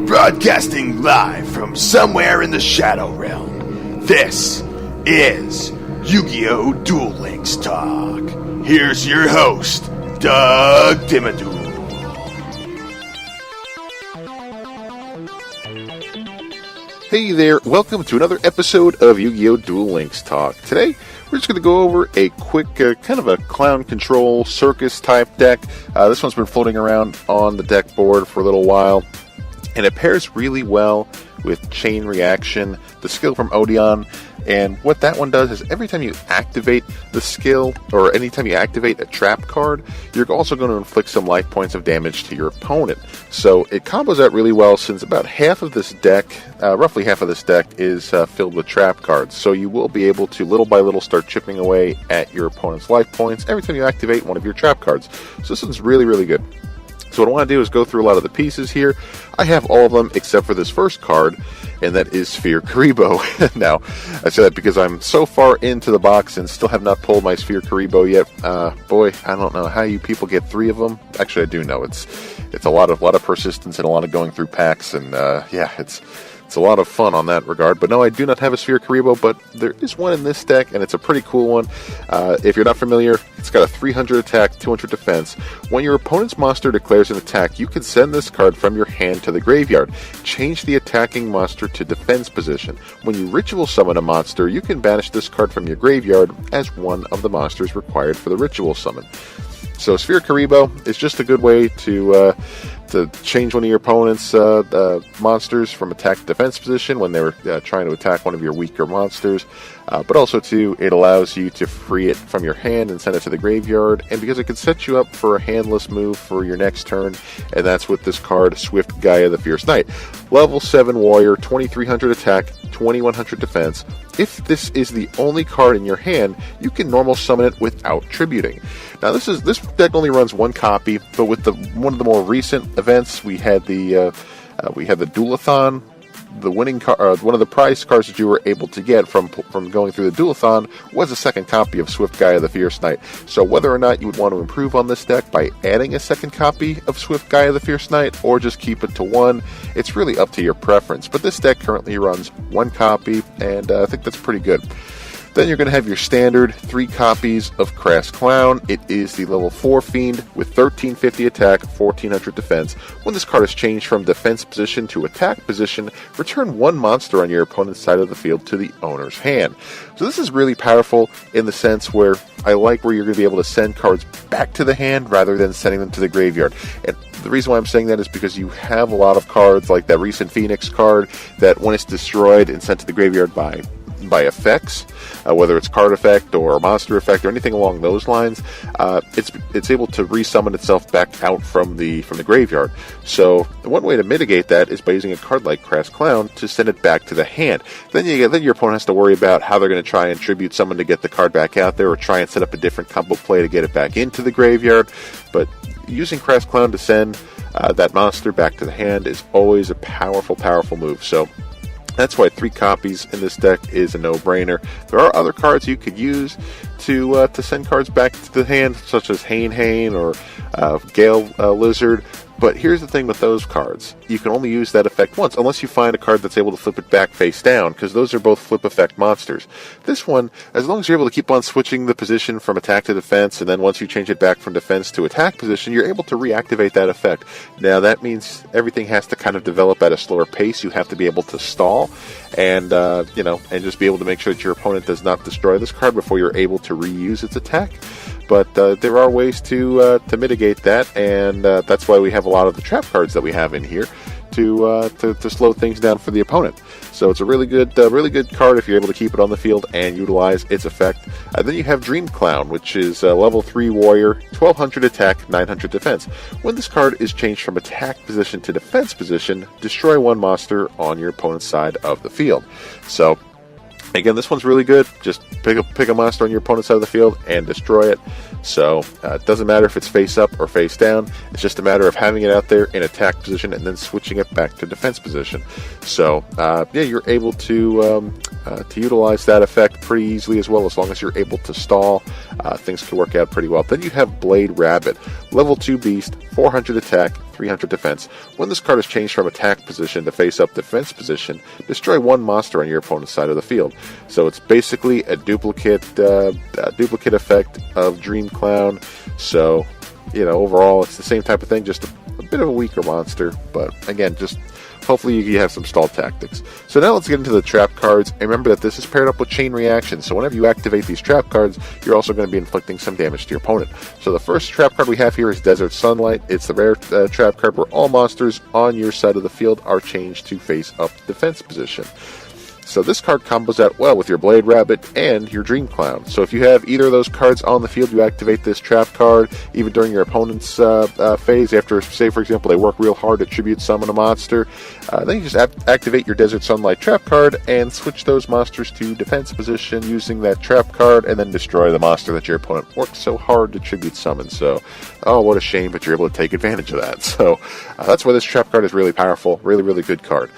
Broadcasting live from somewhere in the Shadow Realm, this is YuGiOh Duel Links Talk. Here's your host, Doug Dimmaduel. Hey there, welcome to another episode of YuGiOh Duel Links Talk. Today, we're just going to go over a quick, kind of a clown control circus type deck. This one's been floating around on the deck board for a little while, and it pairs really well with Chain Reaction, the skill from Odeon. And what that one does is every time you activate the skill, or anytime you activate a trap card, you're also going to inflict some life points of damage to your opponent. So it combos out really well, since about half of this deck, roughly half of this deck, is filled with trap cards. So you will be able to little by little start chipping away at your opponent's life points every time you activate one of your trap cards. So this one's really, really good. So what I want to do is go through a lot of the pieces here. I have all of them except for this first card, and that is Sphere Karibo. Now, I say that because I'm so far into the box and still have not pulled my Sphere Karibo yet. Boy, I don't know how you people get 3 of them. Actually, I do know. It's a lot of persistence and a lot of going through packs, and yeah, it's a lot of fun on that regard. But no, I do not have a Sphere Karibo, but there is one in this deck, and it's a pretty cool one. If you're not familiar, it's got a 300 attack, 200 defense. When your opponent's monster declares an attack, you can send this card from your hand to the graveyard. Change the attacking monster to defense position. When you ritual summon a monster, you can banish this card from your graveyard as one of the monsters required for the ritual summon. So Sphere Karibo is just a good way to change one of your opponent's monsters from attack to defense position when they were trying to attack one of your weaker monsters. But also, too, it allows you to free it from your hand and send it to the graveyard. And because it can set you up for a handless move for your next turn, and that's with this card, Swift Gaia the Fierce Knight. Level 7 Warrior, 2300 attack, 2100 defense. If this is the only card in your hand, you can normal summon it without tributing. Now, this deck only runs 1 copy, but with one of the more recent events, we had the Duelathon. The winning card, one of the prize cards that you were able to get from going through the Duelathon was a second copy of Swift Gaia the Fierce Knight. So whether or not you would want to improve on this deck by adding a second copy of Swift Gaia the Fierce Knight, or just keep it to 1, it's really up to your preference. But this deck currently runs 1 copy, and I think that's pretty good. Then you're going to have your standard 3 copies of Crass Clown. It is the level 4 Fiend with 1350 attack, 1400 defense. When this card is changed from defense position to attack position, return 1 monster on your opponent's side of the field to the owner's hand. So this is really powerful in the sense where I like where you're going to be able to send cards back to the hand rather than sending them to the graveyard. And the reason why I'm saying that is because you have a lot of cards like that recent Phoenix card that when it's destroyed and sent to the graveyard by effects, whether it's card effect or monster effect or anything along those lines, it's able to resummon itself back out from the graveyard. So one way to mitigate that is by using a card like Crass Clown to send it back to the hand. Then your opponent has to worry about how they're going to try and tribute someone to get the card back out there, or try and set up a different combo play to get it back into the graveyard. But using Crass Clown to send that monster back to the hand is always a powerful, powerful move. So that's why 3 copies in this deck is a no-brainer. There are other cards you could use to send cards back to the hand, such as Hane or Gale Lizard. But here's the thing with those cards. You can only use that effect once, unless you find a card that's able to flip it back face down, because those are both flip effect monsters. This one, as long as you're able to keep on switching the position from attack to defense, and then once you change it back from defense to attack position, you're able to reactivate that effect. Now, that means everything has to kind of develop at a slower pace. You have to be able to stall, and and just be able to make sure that your opponent does not destroy this card before you're able to reuse its attack. But there are ways to mitigate that, and that's why we have a lot of the trap cards that we have in here to slow things down for the opponent. So it's a really good card if you're able to keep it on the field and utilize its effect. Then you have Dream Clown, which is level 3 Warrior, 1200 attack, 900 defense. When this card is changed from attack position to defense position, destroy 1 monster on your opponent's side of the field. So again, this one's really good. Just pick a monster on your opponent's side of the field and destroy it. So it doesn't matter if it's face up or face down. It's just a matter of having it out there in attack position and then switching it back to defense position. So you're able to utilize that effect pretty easily as well, as long as you're able to stall. Things can work out pretty well. Then you have Blade Rabbit, level 2 beast, 400 attack, 300 defense. When this card is changed from attack position to face-up defense position, destroy one monster on your opponent's side of the field. So it's basically a duplicate effect of Dream Clown. So, overall, it's the same type of thing, just a bit of a weaker monster. But again, just hopefully you have some stall tactics. So now let's get into the trap cards. And remember that this is paired up with chain reaction. So whenever you activate these trap cards, you're also going to be inflicting some damage to your opponent. So the first trap card we have here is Desert Sunlight. It's the rare trap card where all monsters on your side of the field are changed to face up defense position. So this card combos out well with your Blade Rabbit and your Dream Clown. So if you have either of those cards on the field, you activate this trap card, even during your opponent's phase, after, say, for example, they work real hard to tribute summon a monster. Then you just activate your Desert Sunlight trap card and switch those monsters to defense position using that trap card, and then destroy the monster that your opponent worked so hard to tribute summon. So, what a shame, but you're able to take advantage of that. So that's why this trap card is really powerful, really, really good card.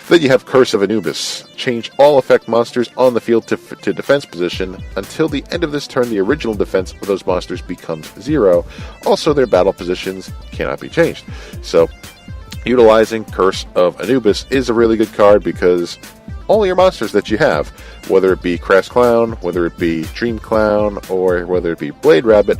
Then you have Curse of Anubis. Change all effect monsters on the field to defense position. Until the end of this turn, the original defense of those monsters becomes 0. Also, their battle positions cannot be changed. So, utilizing Curse of Anubis is a really good card because all your monsters that you have, whether it be Crass Clown, whether it be Dream Clown, or whether it be Blade Rabbit,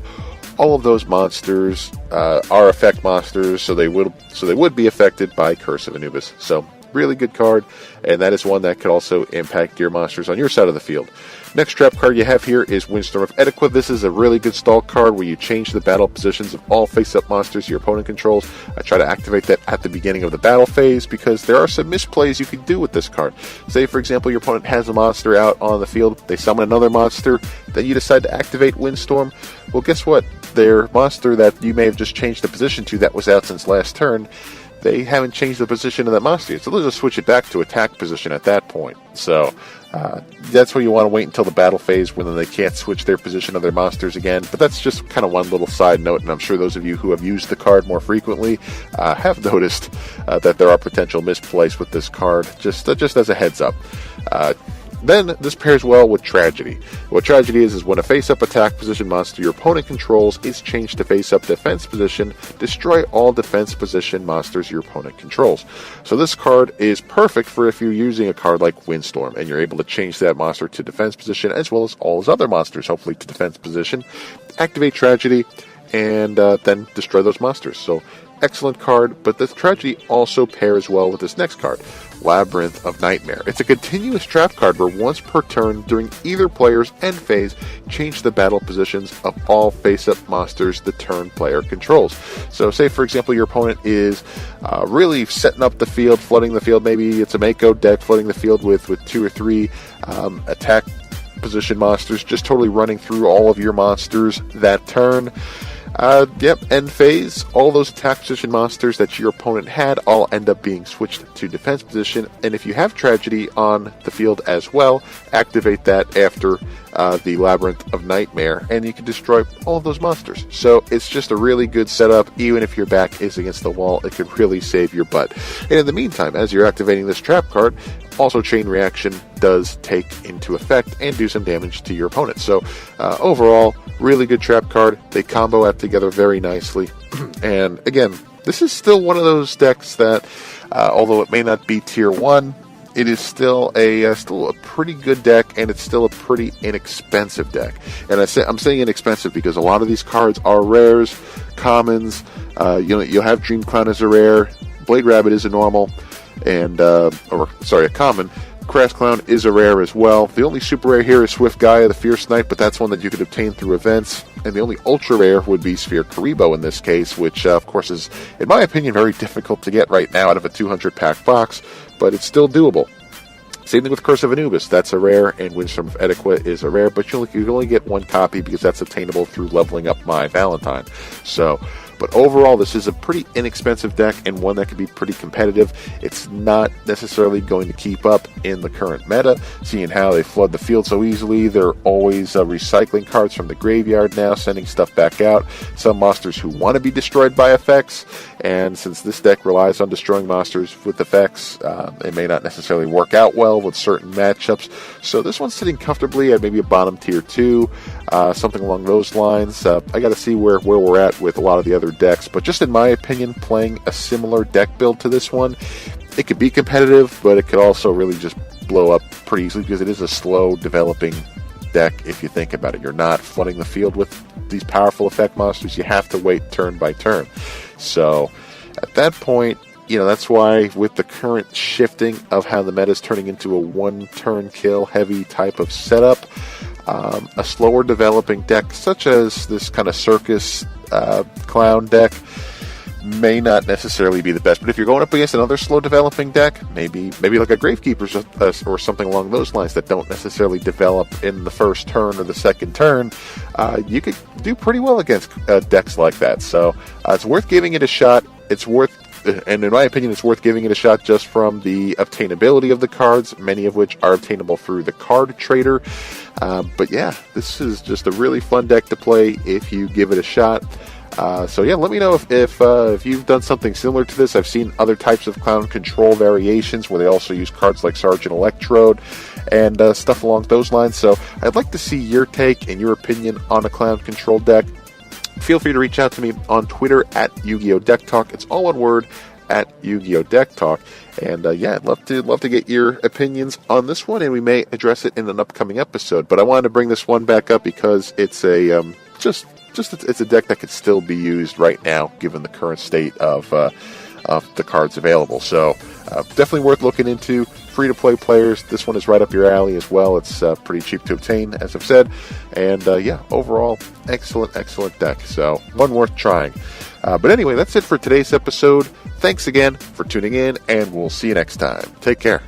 all of those monsters are effect monsters, so they would be affected by Curse of Anubis. So, really good card, and that is one that could also impact your monsters on your side of the field. Next trap card you have here is Windstorm of Etiqua. This is a really good stall card where you change the battle positions of all face-up monsters your opponent controls. I try to activate that at the beginning of the battle phase because there are some misplays you can do with this card. Say, for example, your opponent has a monster out on the field, they summon another monster, then you decide to activate Windstorm. Well, guess what? Their monster that you may have just changed the position to that was out since last turn, they haven't changed the position of that monster yet, so they'll just switch it back to attack position at that point. So that's where you want to wait until the battle phase when they can't switch their position of their monsters again. But that's just kind of one little side note, and I'm sure those of you who have used the card more frequently have noticed that there are potential misplays with this card, just as a heads up. Then this pairs well with Tragedy. What Tragedy is when a face-up attack position monster your opponent controls is changed to face-up defense position, destroy all defense position monsters your opponent controls. So this card is perfect for if you're using a card like Windstorm and you're able to change that monster to defense position as well as all his other monsters, hopefully to defense position. Activate Tragedy and then destroy those monsters. So excellent card, but this Tragedy also pairs well with this next card, Labyrinth of Nightmare. It's a continuous trap card where once per turn during either player's end phase, change the battle positions of all face-up monsters the turn player controls. So say, for example, your opponent is really setting up the field, flooding the field. Maybe it's a Mako deck flooding the field with 2 or 3 attack position monsters, just totally running through all of your monsters that turn. End phase, all those attack position monsters that your opponent had all end up being switched to defense position, and if you have Tragedy on the field as well, activate that after the Labyrinth of Nightmare, and you can destroy all of those monsters. So it's just a really good setup. Even if your back is against the wall, it could really save your butt. And in the meantime, as you're activating this trap card, also Chain Reaction does take into effect and do some damage to your opponent. So overall, really good trap card. They combo out together very nicely. And again, this is still one of those decks that, although it may not be tier 1, it is still a pretty good deck, and it's still a pretty inexpensive deck. And I'm saying inexpensive because a lot of these cards are rares, commons. You'll have Dream Clown as a rare, Blade Rabbit is a normal, and a common. Crass Clown is a rare as well. The only super rare here is Swift Gaia, the Fierce Knight, but that's one that you could obtain through events. And the only ultra rare would be Sphere Karibo in this case, which of course is, in my opinion, very difficult to get right now out of a 200-pack box, but it's still doable. Same thing with Curse of Anubis, that's a rare, and Windstorm of Etiqua is a rare, but you can only get one copy because that's obtainable through leveling up My Valentine. But overall, this is a pretty inexpensive deck and one that can be pretty competitive. It's not necessarily going to keep up in the current meta, seeing how they flood the field so easily. They're always recycling cards from the graveyard now, sending stuff back out. Some monsters who want to be destroyed by effects, and since this deck relies on destroying monsters with effects, it may not necessarily work out well with certain matchups. So this one's sitting comfortably at maybe a bottom tier 2, something along those lines. I got to see where we're at with a lot of the other other decks. But just in my opinion, playing a similar deck build to this one, it could be competitive, but it could also really just blow up pretty easily because it is a slow developing deck. If you think about it, you're not flooding the field with these powerful effect monsters. You have to wait turn by turn. So at that point, that's why with the current shifting of how the meta is turning into a one-turn kill heavy type of setup, a slower developing deck such as this kind of Circus clown deck may not necessarily be the best. But if you're going up against another slow developing deck, maybe like a Gravekeeper or something along those lines that don't necessarily develop in the first turn or the second turn, you could do pretty well against decks like that. So it's worth giving it a shot. And in my opinion, it's worth giving it a shot just from the obtainability of the cards, many of which are obtainable through the card trader. But yeah, this is just a really fun deck to play if you give it a shot. So yeah, let me know if you've done something similar to this. I've seen other types of clown control variations where they also use cards like Sergeant Electrode and stuff along those lines. So I'd like to see your take and your opinion on a clown control deck. Feel free to reach out to me on Twitter at YuGiOh Deck Talk. It's all one word, at YuGiOh Deck Talk. And yeah, I'd love to get your opinions on this one, and we may address it in an upcoming episode. But I wanted to bring this one back up because it's a it's a deck that could still be used right now, given the current state of the cards available. So definitely worth looking into. Free-to-play players, this one is right up your alley as well. It's pretty cheap to obtain, as I've said. And yeah, overall, excellent deck. So one worth trying. But anyway, that's it for today's episode. Thanks again for tuning in, and we'll see you next time. Take care.